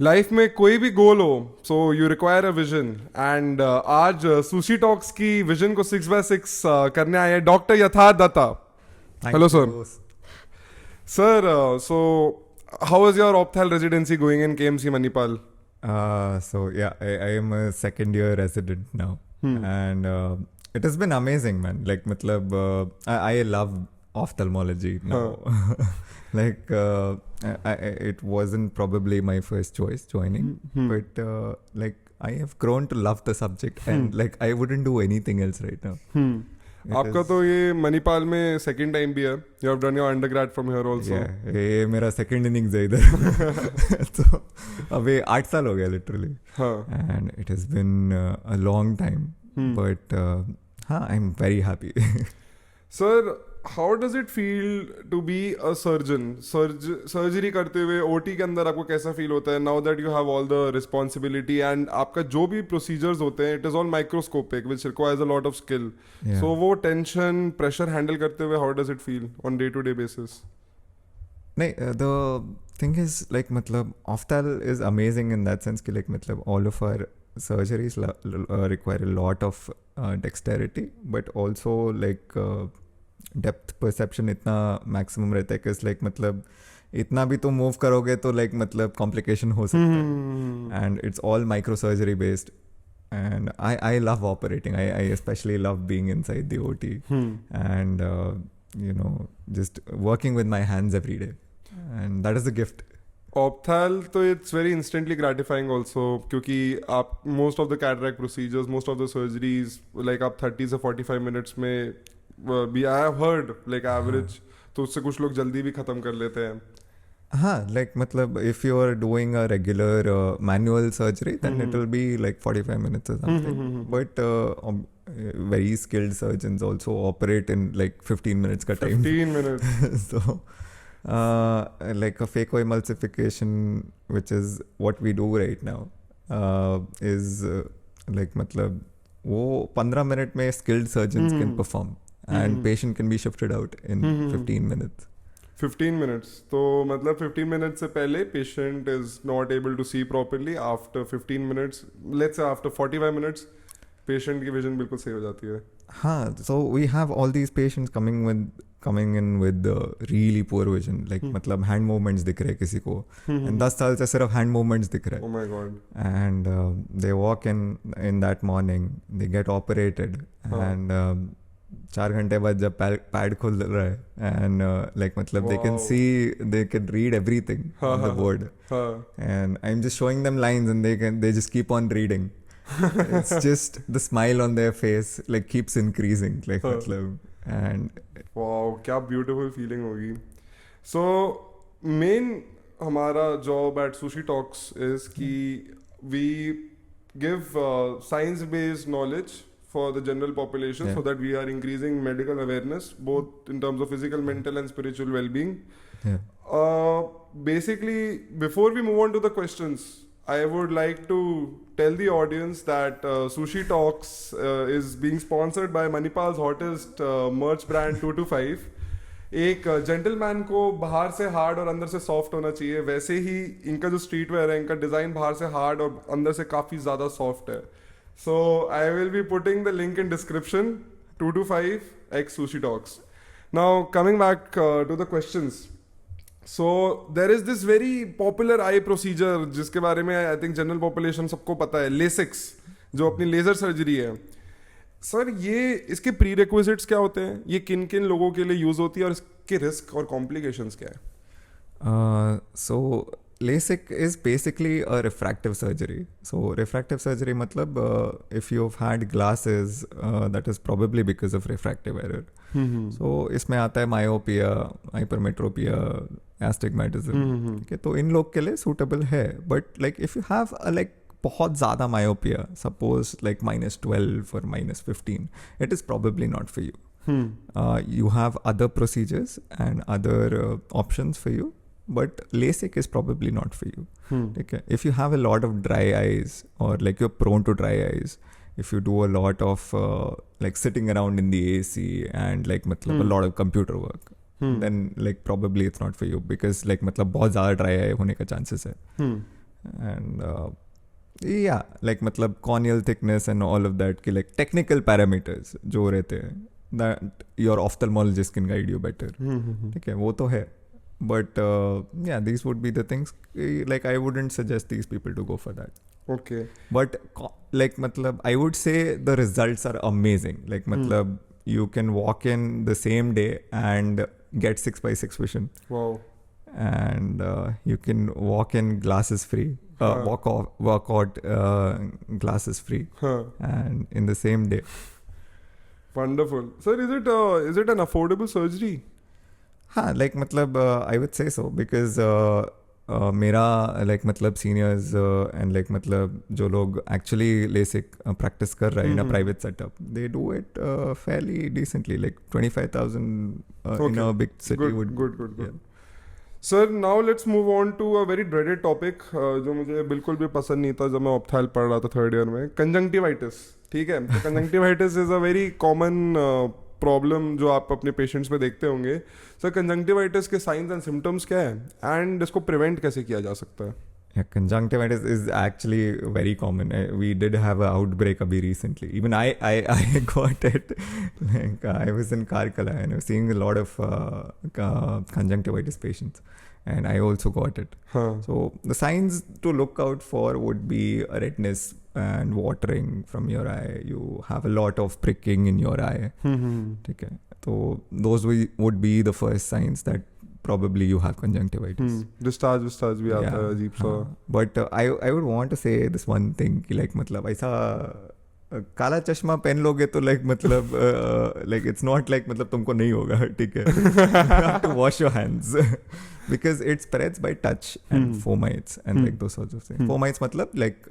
Life में कोई भी गोल हो so you require a vision and आज सुशी टॉक्स की विजन को 6x6 करने आए हैं doctor Yatharth Datta. Hello Thank sir. you. Sir so how is your ophthal residency going in KMC Manipal? So yeah, I am a second year resident now, and it has been amazing, man. Like, matlab, I love ophthalmology now. Like, it wasn't probably my first choice joining, but like I have grown to love the subject, and like I wouldn't do anything else right now. It आपका is- तो ये मणिपाल में second time भी है. You have done your undergrad from here also. Yeah, ये मेरा second innings है इधर. तो अभी 8 साल हो गया लिटरली. हाँ. And it has been a long time, but I'm very happy. Sir how does it feel to be a surgeon? Surgery करते हुए ओटी के अंदर आपको कैसा फील होता है now that you have all the responsibility and आपका जो भी प्रोसीजर्स होते हैं it is all microscopic which requires a lot of skill. Yeah. So वो टेंशन प्रेशर हैंडल करते हुए how does it feel on day to day basis? नहीं, the thing is like मतलब ophthal is amazing in that sense कि like मतलब all of our surgeries require a lot of dexterity, but also like depth perception इतना maximum रहता है कि like मतलब इतना भी तो मूव करोगे तो लाइक मतलब कॉम्प्लिकेशन हो सकता है. And it's all micro surgery based, and I love operating. I specially love being inside the OT and you know just working with my hands every day, and that is the gift. Ophthal तो it's very instantly gratifying also क्योंकि आप most of the cataract procedures most of the surgeries like आप 30 से 45 minutes में भी I have heard like average तो उससे कुछ लोग जल्दी भी खत्म कर लेते हैं. हाँ, like मतलब if you are doing a regular manual surgery then it will be like 45 minutes or something. But very skilled surgeons also operate in like 15 minutes ka time. 15 minutes. So like a phacoemulsification, which is what we do right now, is like मतलब वो 15 minute में skilled surgeons can perform and patient can be shifted out in 15 minutes. 15 minutes. तो मतलब 15 minutes से पहले patient is not able to see properly. After 15 minutes, let's say after 45 minutes, patient की vision बिल्कुल सही हो जाती है. हाँ, so we have all these patients coming in with really poor vision. Like मतलब hand movements दिख रहे हैं किसी को, and 10 साल से सिर्फ hand movements दिख रहे हैं. Oh my god. And they walk in that morning, they get operated, and 4 घंटे बाद जब पैड खुल रहा है and like मतलब they can see, they can read everything on the board, and I'm just showing them lines and they just keep on reading. It's just the smile on their face like keeps increasing like मतलब, and wow, क्या beautiful feeling होगी. So main हमारा job at Sushi Talks is कि we give science based knowledge for the general population, so that we are increasing medical awareness both in terms of physical, mental and spiritual well-being. Basically, before we move on to the questions, I would like to tell the audience that Sushi Talks is being sponsored by Manipal's hottest merch brand 225. एक gentleman को बाहर से hard और अंदर से soft होना चाहिए, वैसे ही इनका जो स्ट्रीट वेयर है इनका डिज़ाइन बाहर से हार्ड और अंदर से काफ़ी ज़्यादा सॉफ्ट है. So I will be putting the link in description. 225x Sushi Talks. Now coming back to the questions. So there is this very popular eye procedure जिसके बारे में I think general population सबको पता है, LASIK, जो अपनी laser surgery है. Sir ये इसके प्री रिक्विजिट्स क्या होते हैं, ये किन किन लोगों के लिए यूज होती है और इसके रिस्क और कॉम्प्लिकेशंस क्या है? So LASIK is basically a refractive surgery. So refractive surgery matlab if you've had glasses, that is probably because of refractive error. So इसमें आता है myopia, hypermetropia, astigmatism. Okay, तो इन लोग के लिए suitable है. But like if you have a like बहुत ज़्यादा myopia, suppose like -12 or -15, it is probably not for you. You have other procedures and other options for you. But LASIK is probably not for you. Okay? If you have a lot of dry eyes or like you're prone to dry eyes, if you do a lot of like sitting around in the AC and like matlab a lot of computer work, then like probably it's not for you because like matlab बहुत ज़्यादा dry eye होने का chances है. And yeah, like मतलब corneal thickness and all of that, कि like technical parameters जो रहते हैं, that your ophthalmologist can guide you better. ठीक है, वो तो है. But yeah, these would be the things. Like I wouldn't suggest these people to go for that. Okay. But like मतलब I would say the results are amazing. Like मतलब you can walk in the same day and get 6x6 vision. Wow. And you can walk in glasses free. Walk out glasses free. And in the same day. Wonderful. Sir, is it an affordable surgery? हाँ, like मतलब I would say so because मेरा like मतलब seniors and like मतलब जो लोग actually LASIK practice कर रहे हैं in a private setup, they do it fairly decently, like 25,000 in a big city would. Good. Yeah. Sir, now let's move on to a very dreaded topic जो मुझे बिल्कुल भी पसंद नहीं था जब मैं ऑप्थाल पढ़ रहा था थर्ड ईयर में, कंजंक्टिवाइटिस. ठीक है, तो conjunctivitis is a very common problem जो आप अपने पेशेंट्स में देखते होंगे. सर, कंजंक्टिवाइटिस के साइंस एंड सिम्टम्स क्या है एंड इसको प्रिवेंट कैसे किया जा सकता है? Yeah, conjunctivitis is actually very common. We did have an outbreak abhi recently. Even I got it. Like, I was in Karkala and I was seeing a lot of conjunctivitis patients. And I also got it. So the signs to look out for would be redness and watering from your eye. You have a lot of pricking in your eye. Okay. So those would be the first signs that probably you have conjunctivitis. Discharge भी आता है अजीब सा. But I would want to say this one thing कि like मतलब ऐसा काला चश्मा पहन लोगे तो like मतलब like it's not like मतलब तुमको नहीं होगा, ठीक है. You have to wash your hands because it spreads by touch and fomites and like those sorts of things. Fomites मतलब like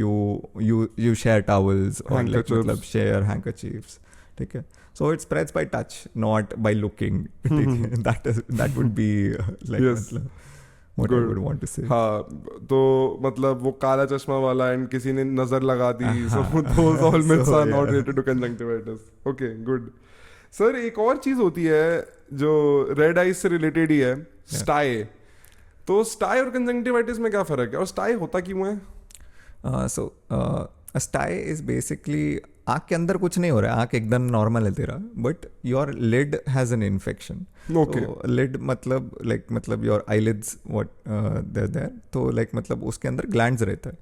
you share towels or like मतलब share handkerchiefs, ठीक है. So it spreads by touch, not by looking. That would be like मतलब what I would want to say. हाँ, तो मतलब वो काला चश्मा वाला एंड किसी ने नजर लगा दी, so those all myths are not related to conjunctivitis. Okay, good. Sir, एक और चीज होती है जो रेड आइज से रिलेटेड ही है, स्टाई. तो स्टाई और कंजंक्टिविटिस में क्या फर्क है और स्टाई होता क्यों है? So a stye is basically आँख के अंदर कुछ नहीं हो रहा है, आँख एकदम नॉर्मल है तेरा, but your lid has an infection. Lid मतलब लाइक मतलब योर आईलिड्स व्हाट देयर, तो लाइक मतलब उसके अंदर ग्लैंड्स रहता है,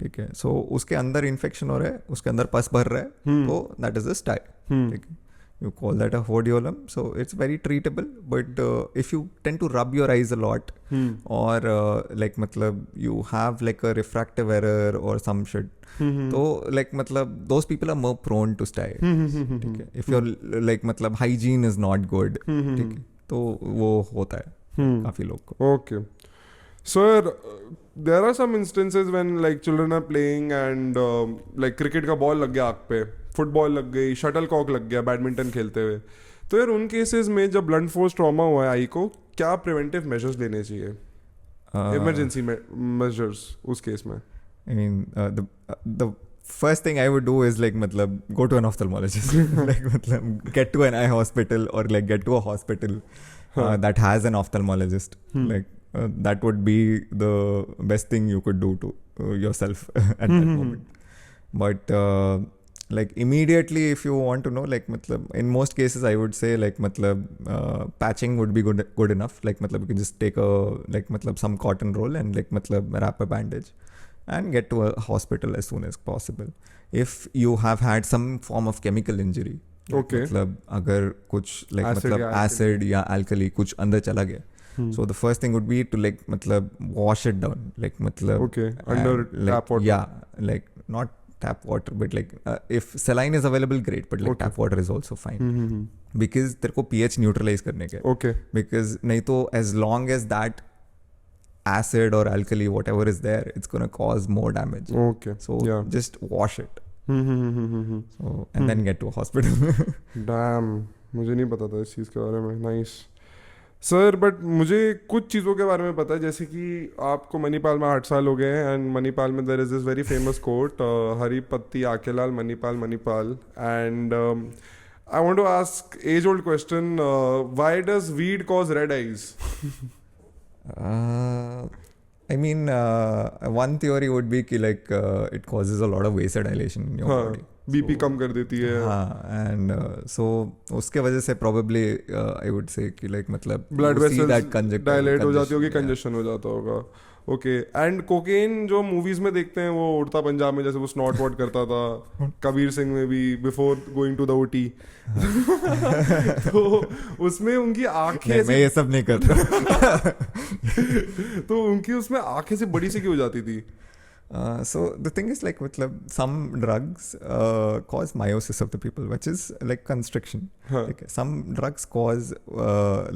ठीक है. सो उसके अंदर इन्फेक्शन हो रहा है, उसके अंदर पस भर रहा है, तो दैट इज अ स्टाई, ठीक है. You call that a hordeolum, so it's very treatable. But if you tend to rub your eyes a lot, or like matlab you have like a refractive error or some shit, so like matlab those people are more prone to stye. Okay. If your like matlab hygiene is not good, ठीक है, तो वो होता है काफी लोग को. Okay. Sir, there are some instances when like children are playing and like cricket का बॉल लग गया आँख पे, फुटबॉल लग गई, शटल कॉक लग गया बैडमिंटन खेलते हुए. तो यार उन केसेस में जब ब्लंट फोर्स ट्रॉमा हुआ है आई को, क्या प्रिवेंटिव मेजर्स लेने चाहिए, इमरजेंसी मेजर्स उस केस में? I mean the first thing I would do is like matlab go to an ophthalmologist. Like matlab get to an eye hospital or like get to a hospital that has an ophthalmologist. Like that would be the best thing you could do to yourself at that moment. But like immediately if you want to know, like matlab in most cases I would say like matlab patching would be good enough. Like matlab you can just take a like matlab some cotton roll and like matlab wrap a bandage and get to a hospital as soon as possible. If you have had some form of chemical injury, okay, matlab अगर कुछ like matlab acid या alkali कुछ अंदर चला गया, so the first thing would be to like matlab wash it down, like matlab okay under like, tap water. Yeah, like not tap water but like if saline is available great, but like tap water is also fine. Because तेरे को pH neutralize करने के. Okay. Because नहीं तो as long as that acid or alkali whatever is there, it's gonna cause more damage. Okay. So just wash it. So and then get to a hospital. Damn, मुझे नहीं पता था इस चीज़ के बारे में. Nice. सर, बट मुझे कुछ चीज़ों के बारे में पता है, जैसे कि आपको मणिपाल में 8 साल हो गए हैं एंड मणिपाल में there is this very famous quote, हरी पत्ती आकेलाल Manipal Manipal. And I want to ask age old question, why does weed cause red eyes? I mean, one theory would be कि like it causes a lot of vasodilation in your body. BP कम कर देती है. हाँ, and so उसके वजह से probably I would say कि like मतलब blood you see vessels that dilate हो जाती होगी, yeah. congestion हो जाता होगा. ओके. एंड कोकेन जो मूवीज में देखते हैं वो उड़ता पंजाब में जैसे वो स्नॉट वॉट करता था, कबीर सिंह में भी before going to the OT. तो उसमें उनकी आंखें मैं ये सब नहीं करता. तो उनकी उसमें आंखें से बड़ी सी क्यों हो जाती थी? So the thing is like मतलब some drugs cause meiosis of the people, which is like constriction. Okay. Some drugs cause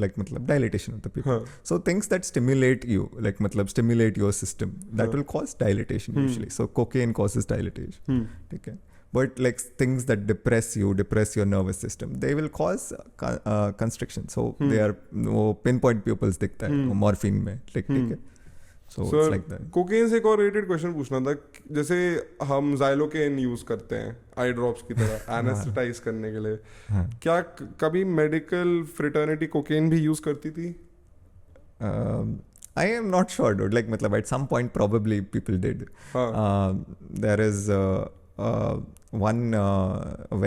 like मतलब dilatation of the people. So things that stimulate you, like मतलब stimulate your system, that will cause dilatation usually. So cocaine causes dilatation. Okay. But like things that depress your nervous system, they will cause constriction. So they are वो pinpoint pupils दिखता है वो morphine में, ठीक है. So it's like that. Cocaine से एक और रिलेटेड क्वेश्चन पूछना था. जैसे हम ज़ाइलोकेन यूज करते हैं आई ड्रॉप्स की तरह एनेस्थेटाइज करने के लिए, क्या कभी मेडिकल फ्रेटर्निटी कोकेन भी यूज करती थी? I am not sure, dude. Like मतलब at some point probably people did. There is one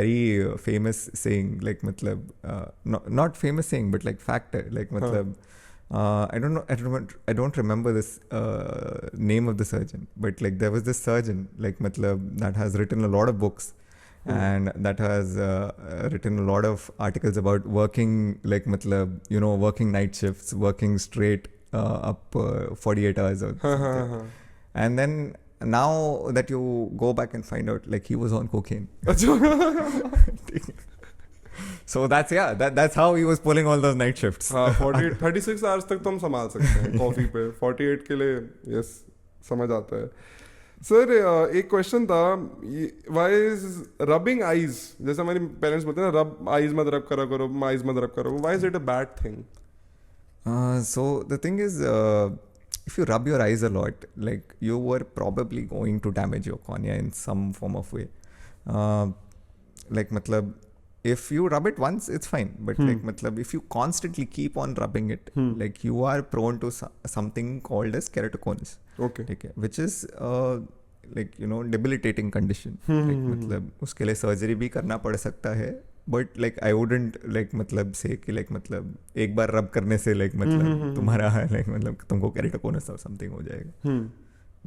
very famous saying, like मतलब not famous saying but like factor, like मतलब I don't remember this name of the surgeon, but like there was this surgeon like matlab that has written a lot of books and that has written a lot of articles about working like matlab working night shifts, working straight up 48 hours or something. And then now that you go back and find out like he was on cocaine. So that's how he was pulling all those night shifts. 36 hours तक तो हम संभाल सकते हैं coffee पे, 48 के लिए yes समझ आता है. सर एक क्वेश्चन था, व्हाई इज रबिंग आईज, जैसे हमारे पेरेंट्स बोलते हैं ना रब आईज मत रब करा करो, आईज मत रब करो, why is it a bad thing? So the thing is if you rub your eyes a lot, like you were probably going to damage your cornea in some form of way. Like matlab if you rub it once it's fine, but like matlab if you constantly keep on rubbing it, like you are prone to something called as keratoconus. Okay. Which is like debilitating condition. Like matlab uske liye surgery bhi karna pad sakta hai, but like I wouldn't like matlab say कि like matlab एक बार rub करने से like matlab तुम्हारा like matlab तुमको keratoconus or something हो जाएगा.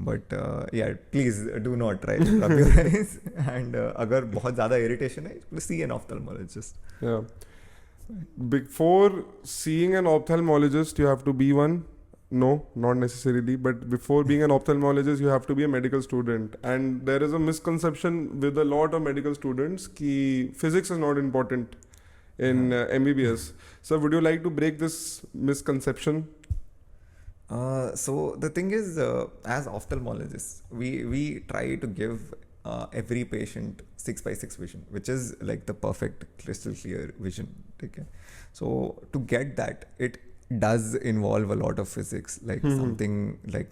But yeah, please do not try to rub your eyes. And अगर बहुत ज़्यादा irritation है, please see an ophthalmologist. Yeah. Before seeing an ophthalmologist, you have to be one. No, not necessarily. But before being an ophthalmologist, you have to be a medical student. And there is a misconception with a lot of medical students कि physics is not important in MBBS. So would you like to break this misconception? So the thing is, as ophthalmologists, we try to give every patient 6x6 vision, which is like the perfect crystal clear vision. Okay? So to get that, it does involve a lot of physics, like something like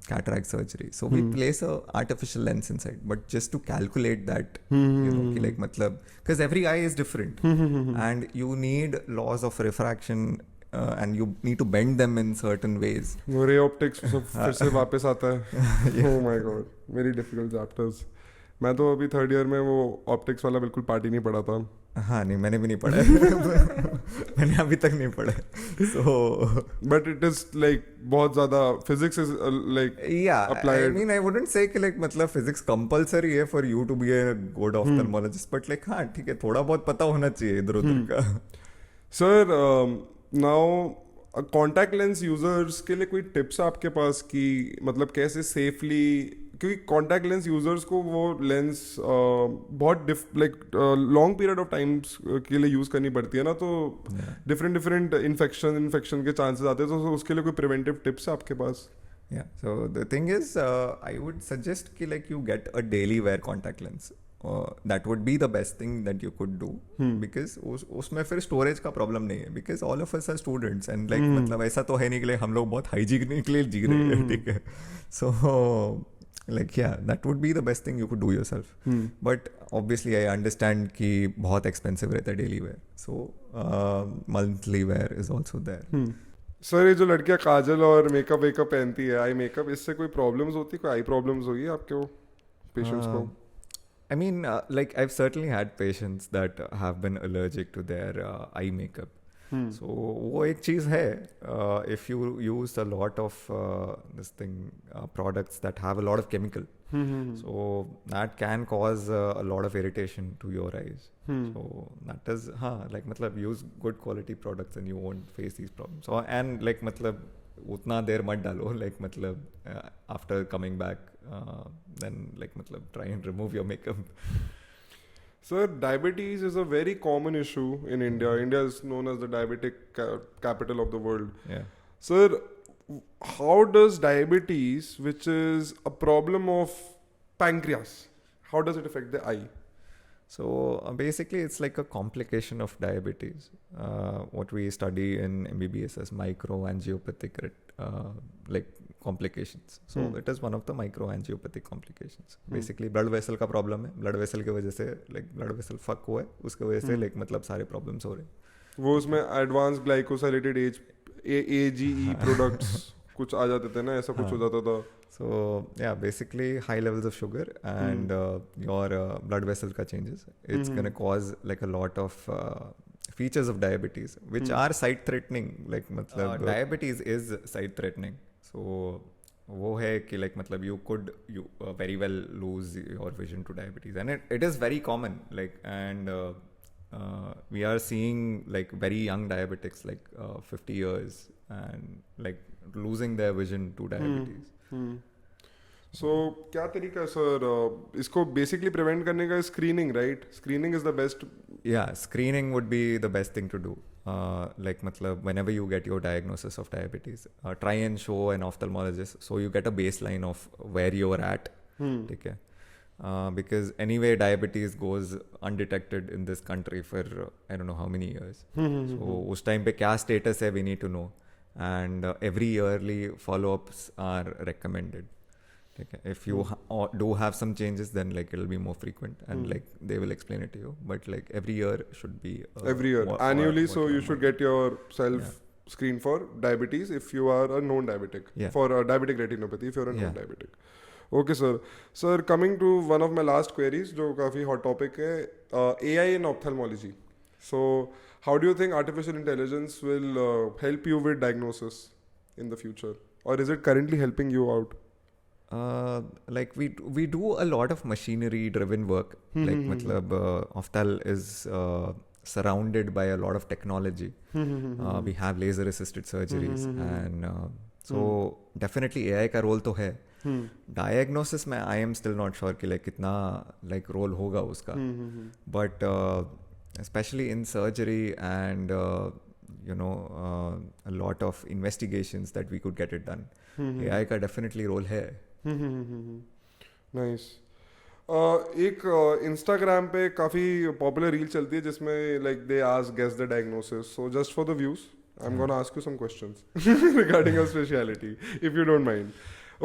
cataract surgery. So we place a artificial lens inside, but just to calculate that, like because every eye is different, and you need laws of refraction. And you need to bend them in certain ways. Ray optics फिर से वापस आता है. Oh my god, very difficult chapters. मैं तो अभी third year में वो ऑप्टिक्स वाला बिल्कुल पार्ट ही नहीं पढ़ा था. हाँ नहीं, मैंने भी नहीं पढ़ा है. मैंने अभी तक नहीं पढ़ा. So but it is like बहुत ज़्यादा physics is like applied. I mean I wouldn't say कि like मतलब physics compulsory है for you to be a good ophthalmologist, but like हाँ ठीक है, थोड़ा बहुत पता होना चाहिए इधर उधर का. Sir, now contact lens users के लिए कोई टिप्स आपके पास कि मतलब कैसे सेफली, क्योंकि कॉन्टैक्ट लेंस यूजर्स को वो लेंस बहुत like long period of times के लिए यूज़ करनी पड़ती है ना, तो डिफरेंट इन्फेक्शन के चांसेस आते हैं, तो उसके लिए कोई प्रिवेंटिव टिप्स है आपके पास? Yeah, so the thing is I would suggest कि like you get a daily wear contact lens. That would be the best thing that you could do, because उसमें फिर स्टोरेज का प्रॉब्लम नहीं है, because all of us are students and like मतलब ऐसा तो है नहीं कि like हम लोग बहुत हाइजीनिक के लिए जी रहे हैं, ठीक है. So like yeah, that would be the best thing you could do yourself. But obviously I understand कि बहुत expensive रहता है daily wear, so monthly wear is also there. Sir ये जो लड़कियां काजल और मेकअप वेकअप पहनती है, आई मेकअप, इससे कोई प्रॉब्लम्स होती है? कोई आई प्रॉब्लम्स हुई है आपके वो पेशेंट्स को? I mean, like I've certainly had patients that have been allergic to their eye makeup. So वो एक चीज़ है. If you use a lot of this thing products that have a lot of chemical, so that can cause a lot of irritation to your eyes. So that is like मतलब use good quality products and you won't face these problems. So and like मतलब उतना देर मत डालो, like मतलब after coming back then like मतलब try and remove your makeup. Sir, diabetes is a very common issue in India. India is known as the diabetic capital of the world. Yeah. Sir, how does diabetes, which is a problem of pancreas, how does it affect the eye? So basically it's like a complication of diabetes. What we study in MBBS as microangiopathic like complications. So it is one of the microangiopathic complications. Basically blood vessel का problem है. Blood vessel की वजह से like blood vessel fuck हुआ है. उसके वजह से like मतलब सारे problems हो रहे हैं. वो उसमें advanced glycosylated AGE products कुछ आ जाते थे ना, ऐसा कुछ हो जाता था. So yeah, basically high levels of sugar and your blood vessel ka changes. It's gonna cause like a lot of features of diabetes, which are sight threatening. Like matlab diabetes is sight threatening. So वो है कि like मतलब you could very well lose your vision to diabetes, and it is very common. Like and we are seeing like very young diabetics like 50 years and like losing their vision to diabetes. So क्या तरीका है sir इसको basically prevent करने का? Screening, right? Screening is the best. Yeah, screening would be the best thing to do. Like matlab whenever you get your diagnosis of diabetes, try and show an ophthalmologist so you get a baseline of where you're at. Okay. Because anyway diabetes goes undetected in this country for I don't know how many years. So उस time पे क्या status है we need to know, and every yearly follow-ups are recommended. Okay. If you do have some changes, then like it'll be more frequent and like they will explain it to you. But like every year should be every year annually. So you should get yourself screened for diabetes if you are a known diabetic. For diabetic retinopathy if you're a known diabetic. Okay sir. Sir, coming to one of my last queries, जो काफी hot topic है, AI in ophthalmology. So how do you think artificial intelligence will help you with diagnosis in the future, or is it currently helping you out? Like we do a lot of machinery driven work. Like matlab opthal is surrounded by a lot of technology. We have laser assisted surgeries and so definitely AI का role तो है. Diagnosis में I am still not sure कि like कितना like role होगा उसका. But especially in surgery and you know a lot of investigations that we could get it done. AI का definitely role है. नाइस. एक इंस्टाग्राम पे काफ़ी पॉपुलर रील चलती है जिसमें like they ask guess the diagnosis. So just for the views I am gonna ask you some questions regarding your speciality if you don't mind.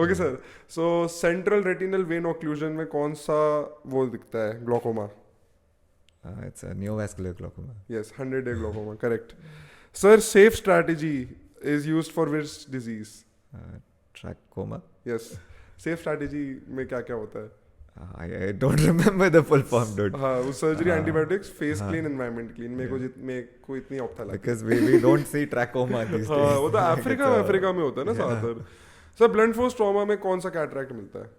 Okay sir. So central retinal vein occlusion में कौन सा वो दिखता है? Glaucoma. It's a neovascular glaucoma. Yes, 100-day glaucoma. Correct. Sir, safe strategy is used for which disease? Trachoma. Yes. Safe strategy में क्या क्या होता है? I don't remember the full form, dude. हाँ, वो surgery, antibiotics, face clean, environment clean. मेरे को इतनी ऑप्था लगती है. Because we don't see trachoma these days. हाँ, वो तो अफ्रीका में होता है ना ज़्यादातर. Sir, blunt force trauma में कौन सा cataract मिलता है?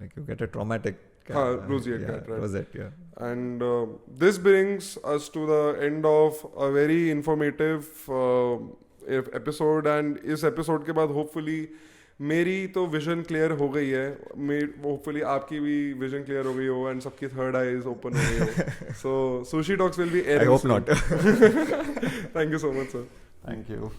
Like you get a traumatic. Roseate cataract. Rosette, yeah. And this brings us to the end of a very informative episode. And इस episode के बाद hopefully मेरी तो विजन क्लियर हो गई है. होपफुली आपकी भी विजन क्लियर हो गई हो एंड सबकी थर्ड आईज ओपन हो गई हो. So sushi talks will be airing. I hope not. Thank you so much, sir. Thank you.